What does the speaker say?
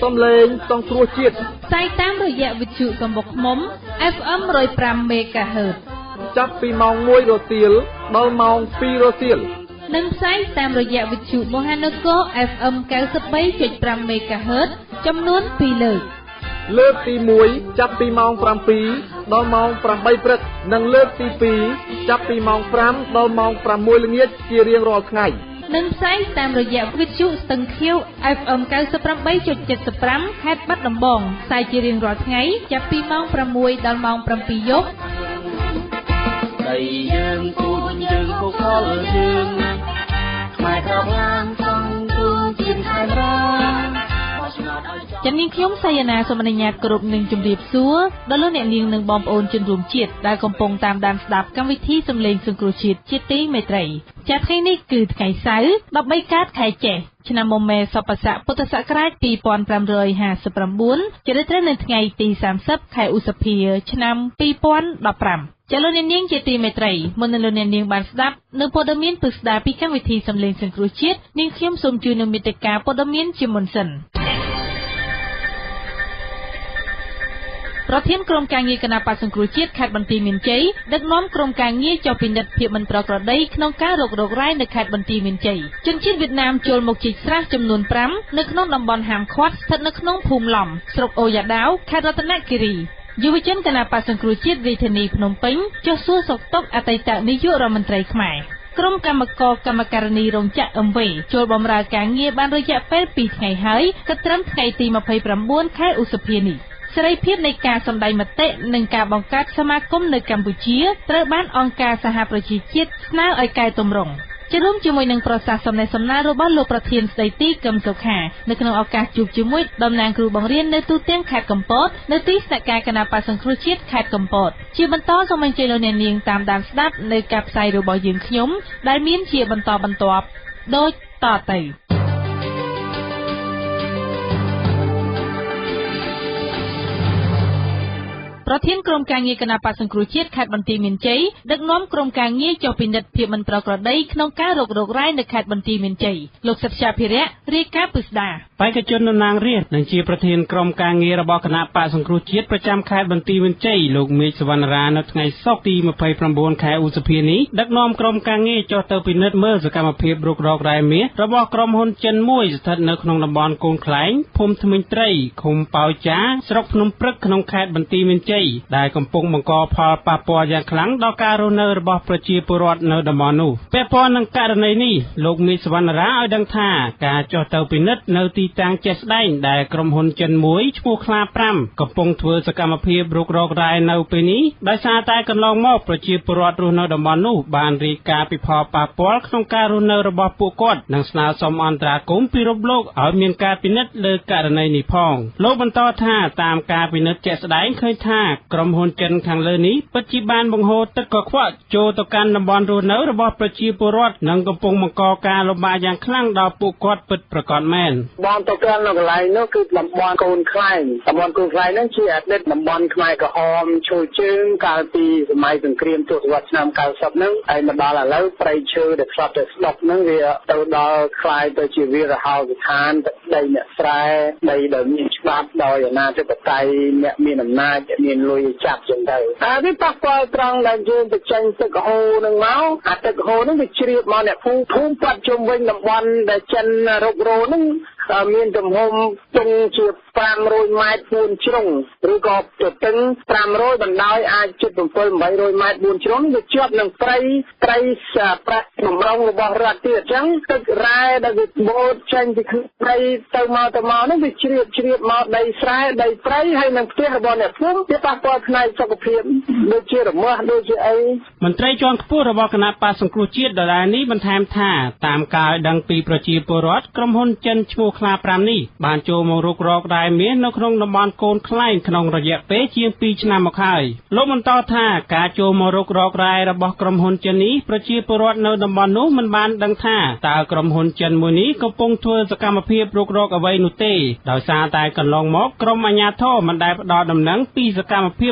សំឡេងសង្គ្រោះជាតិផ្សាយតាមរយៈវិទ្យុសំបុកឃ្មុំ FM 105 MHz ចាប់ពីម៉ោង 1 រសៀលដល់ម៉ោង 2 រសៀលនិងផ្សាយតាមរយៈវិទ្យុមហានគរ FM 93.5 MHz ចំនួន2លើកលើកទី1ចាប់ពីម៉ោង 7 ដល់ម៉ោង 8 ព្រឹកនិងលើកទី2ចាប់ពីម៉ោង 5 ដល់ម៉ោង 6 ល្ងាចជារៀងរាល់ថ្ងៃនិងផ្សាយតាមរយៈវិទ្យុស្ទឹងខៀវ FM 98.75 ខេត្តបាត់ដំបងផ្សាយជារៀងរាល់ថ្ងៃចាប់ពីម៉ោង 6 ដល់ម៉ោង 7 យប់ដីយើងពូជយើងបុគ្គលយើងខ្មែរក្រឡានចង់ទូជាតិខេមរាចានាងខ្ញុំសយនាសូមអនុញ្ញាតគោរពនឹងជម្រាបសួរដល់លោកអ្នកនាងនិងបងប្អូនជនរួមជាតិដែលកំពុងតាមដានស្ដាប់កម្មវិធីសំឡេងសង្គ្រោះជាតិជាទីមេត្រីចាថ្ងៃនេះគឺថ្ងៃសៅរ៍13កើតខែចេសឆ្នាំមុំមែសពស័កពុទ្ធសករាជ2559ជ្រើសរើសនៅថ្ងៃទី30ខែឧសភាឆ្នាំ2015ចាលោកអ្នកនាងជាទីមេត្រីមុននឹងលោកអ្នកនាងបានស្ដាប់នៅព័ត៌មានពិស្ដារពីកម្មវិធីសំឡេងសង្គ្រោះជាតិនាងខ្ញុំសូមជូននៅមេត្តាព័ត៌មានជាមុនសិនប្រធានក្រុមការងារគណៈបក្សសង្គ្រោះជាតិខេត្តបន្ទាយមានជ័យដឹកនាំក្រុមការងារចុះពិនិត្យភាពមិនប្រក្រតីក្នុងការរករករ៉ែនៅខេត្តបន្ទាយមានជ័យជនជាតិវៀតណាមចូលមកជីកស្រះចំនួន5នៅក្នុងតំបន់ហាមឃាត់ស្ថិតនៅក្នុងភូមិឡំស្រុកអូយ៉ាដាវខេត្តរតនគិរីយុវជនគណៈបក្សសង្គ្រោះជាតិរាជធានីភ្នំពេញចុះសួរសុខទុក្ខអតីតនាយករដ្ឋមន្ត្រីខ្មែរក្រុមកម្មការនីរោងចក្រMVចូលបម្រើការងារបានរយៈពេល2ថ្ងៃហើយគិតត្រឹមថ្ងៃទី29ខែឧសភានេះសេរីភាពនៃការសម្ដែងមតិនិងការបង្កើតសមាគមនៅកម្ពុជាត្រូវបានអង្គការសហប្រជាជាតិស្នើឲ្យកែតម្រង់ជារួមជាមួយនឹងប្រសាសន៍សំណេះសំណាលរបស់លោកប្រធានស្ដីទីកឹមសុខានៅក្នុងឱកាសជួបជាមួយតំណាងគ្រូបង្រៀននៅទូទាំងខេត្តកំពតនៅទីស្នាក់ការគណៈបក្សសង្គ្រោះជាតិខេត្តកំពតជាបន្តសូមអញ្ជើញលោកអ្នកនាងតាមដានស្ដាប់នៅការផ្សាយរបស់យើងខ្ញុំដែលមានជាបន្តបន្ទាប់ដូចតទៅប្រធានក្រុមការងារគណៈបក្សសង្គ្រោះជាតិខេត្តបន្ទាយមានជ័យដឹកនាំក្រុមការងារចុះពិនិត្យភាពមិនប្រក្រតីក្នុងការរករករ៉ែនៅខេត្តបន្ទាយមានជ័យលោកសិទ្ធិជាភិរៈរាយការណ៍ពិស្ដារបេក្ខជនតំណាងរាស្ត្រនិងជាប្រធានក្រុមការងាររបស់គណៈបក្សសង្គ្រោះជាតិប្រចាំខេត្តបន្ទាយមានជ័យលោកមេឃសវណ្ណរានៅថ្ងៃសុក្រទី29ខែឧសភានេះដឹកនាំក្រុមការងារចុះទៅពិនិត្យមើលសកម្មភាពរុករករ៉ែមាសរបស់ក្រុមហ៊ុនចិនមួយស្ថិតនៅក្នុងតំបន់កូនខ្លែងភូមិធ្មេញត្រីឃុំប៉ោយចាស្រុកភ្នំព្រឹកក្នុងខេត្តបន្ទាយមានជ័យដែលកំពុងបង្កផលប៉ះពាល់យ៉ាងខ្លាំងដល់ការរស់នៅរបស់ប្រជាពលរដ្ឋនៅតំបន់នោះពាក់ព័ន្ធនឹងករណីនេះលោកមេឃសវណ្ណរាឲ្យដឹងថាការចុះទៅពិនិត្យនៅទីតាំងជាក់ស្ដែងដែលក្រុមហ៊ុនចិនមួយឈ្មោះខ្លា5កំពុងធ្វើសកម្មភាពរុករករ៉ែនៅពេលនេះដោយសារតែកន្លងមកប្រជាពលរដ្ឋរស់នៅតំបន់នោះបានរាយការណ៍ពីផលប៉ះពាល់ក្នុងការរស់នៅរបស់ពួកគាត់និងស្នើសុំអន្តរាគមន៍ពីរំលោកឲ្យមានការពិនិត្យលើករណីនេះផងលោកបន្តថាតាមការពិនិត្យជាក់ស្ដែងឃើញថាក្រុមហ៊ុនចិនខាងលើនេះពិតជាបានបង្ហូរទឹកកខ្វក់ចូលទៅកាន់តំបន់រស់នៅរបស់ប្រជាពលរដ្ឋនិងកំពុងបង្កការលំបាកយ៉ាងខ្លាំងដល់ពួកគាត់ពិតប្រាកដមែនបងទៅកាន់នៅកន្លែងនោះគឺតំបន់កូនខ្លែងតំបន់កូនខ្លែងហ្នឹងជាអតីតតំបន់ខ្មែរក្រហមឈើជើងកាលពីសម័យសង្គ្រាមទសវត្សរ៍ឆ្នាំ90ហ្នឹងហើយមកដល់ឥឡូវព្រៃឈើដែលខ្លាប់តែស្ដុកហ្នឹងវាទៅដល់ខ្លាយទៅជាវាលរហោស្ថានដីអ្នកស្រែដីដែលមានច្បាប់ដោយអាណាធិបតេយ្យអ្នកមានអំណាចមានលុយចាប់ចឹងទៅហើយវាប៉ះពាល់ត្រង់ដែលយើងទៅចេញទឹកហូរនឹងមកអាទឹកហូរហ្នឹងវាជ្រាបមកអ្នកភូមិប៉ាត់ជុំវិញតំបន់ដែលចិនរុករោហ្នឹងមានទំហំទង់ជា500ម៉ែត្រ4ជ្រុងឬក៏ទៅទិញ500បណ្ដោយអាចជិត700-800ម៉ែត្រ4ជ្រុងវាជាប់នឹងត្រីប្រាក់បំរុងរបស់រដ្ឋទៀតអញ្ចឹងទឹករ៉ែដែលវាបូតចេញពីត្រីទៅមកហ្នឹងវាជ្រាបមកដីស្រែដីព្រៃហើយនឹងផ្ទះរបស់អ្នកភូមិវាប៉ះពាល់ផ្នែកសុខភាពដូចជារមាស់ដូចជាអីមន្ត្រីជាន់ខ្ពស់របស់គណៈបក្សសង្គ្រោះជាតិដដែលនេះបន្ថែមថាតាមការឲ្យដឹងពីប្រជាពលរដ្ឋក្រុមហ៊ុនចិនឈ្មោះខ្លា5នេះបានចូលមករុករករ៉ែមាសនៅក្នុងតំបន់កូនខ្លែងក្នុងរយៈពេលជាង2ឆ្នាំមកហើយលោកបន្តថាការចូលមករុករករ៉ែរបស់ក្រុមហ៊ុនចិននេះប្រជាពលរដ្ឋនៅតំបន់នោះមិនបានដឹងថាតើក្រុមហ៊ុនចិនមួយនេះកំពុងធ្វើសកម្មភាពរុករកអ្វីនោះទេដោយសារតែកន្លងមកក្រុមអាជ្ញាធរមិនដែលផ្ដល់ដំណឹងពីសកម្មភាព